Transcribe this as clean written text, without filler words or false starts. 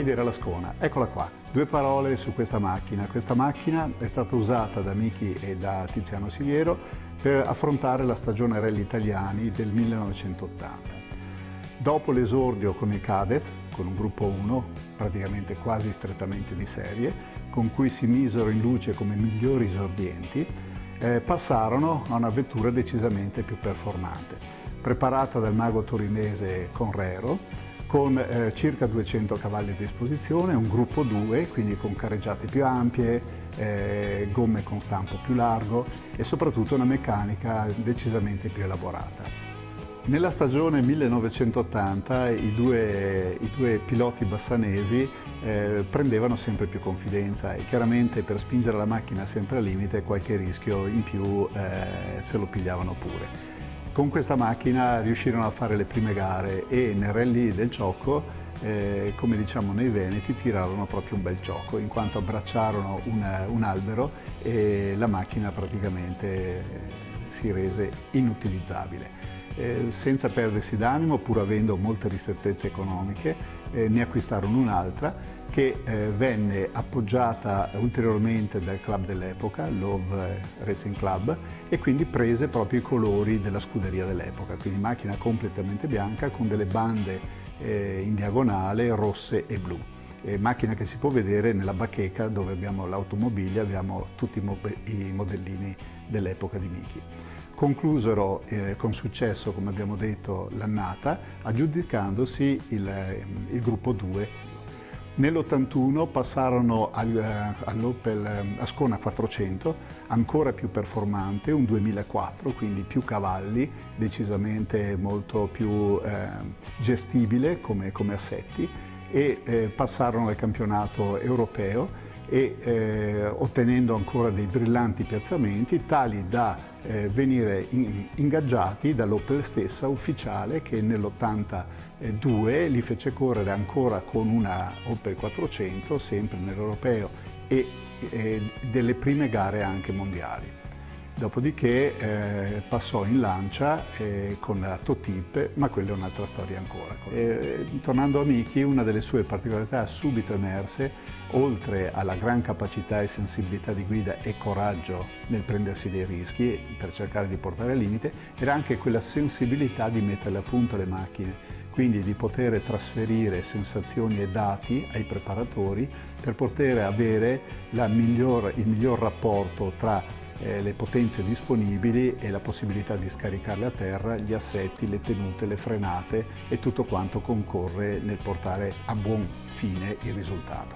ed era l'Ascona. Eccola qua. Due parole su questa macchina. Questa macchina è stata usata da Miki e da Tiziano Siliero per affrontare la stagione rally italiani del 1980. Dopo l'esordio con il Cadett, con un gruppo 1, praticamente quasi strettamente di serie, con cui si misero in luce come migliori esordienti, passarono a una vettura decisamente più performante, preparata dal mago torinese Conrero, con circa 200 cavalli a disposizione, un gruppo 2, quindi con careggiate più ampie, gomme con stampo più largo e soprattutto una meccanica decisamente più elaborata. Nella stagione 1980 i due piloti bassanesi prendevano sempre più confidenza e chiaramente per spingere la macchina sempre al limite qualche rischio in più se lo pigliavano pure. Con questa macchina riuscirono a fare le prime gare e nel rally del Ciocco, come diciamo nei Veneti, tirarono proprio un bel ciocco in quanto abbracciarono un albero e la macchina praticamente si rese inutilizzabile. Senza perdersi d'animo, pur avendo molte ristrettezze economiche, ne acquistarono un'altra che venne appoggiata ulteriormente dal club dell'epoca, Love Racing Club, e quindi prese proprio i colori della scuderia dell'epoca, quindi macchina completamente bianca con delle bande in diagonale rosse e blu. Macchina che si può vedere nella bacheca dove abbiamo l'automobilia, abbiamo tutti i modellini dell'epoca di Miki. Conclusero con successo, come abbiamo detto, l'annata, aggiudicandosi il gruppo 2. Nell'81 passarono all'Opel Ascona 400, ancora più performante, un 2004, quindi più cavalli, decisamente molto più gestibile come assetti, e passarono al campionato europeo e ottenendo ancora dei brillanti piazzamenti tali da venire ingaggiati dall'Opel stessa ufficiale, che nell'82 li fece correre ancora con una Opel 400 sempre nell'europeo e delle prime gare anche mondiali. Dopodiché passò in Lancia con la Totip, ma quella è un'altra storia ancora. Tornando a Miki, una delle sue particolarità subito emerse, oltre alla gran capacità e sensibilità di guida e coraggio nel prendersi dei rischi per cercare di portare al limite, era anche quella sensibilità di mettere a punto le macchine, quindi di poter trasferire sensazioni e dati ai preparatori per poter avere il miglior rapporto tra le potenze disponibili e la possibilità di scaricarle a terra, gli assetti, le tenute, le frenate e tutto quanto concorre nel portare a buon fine il risultato.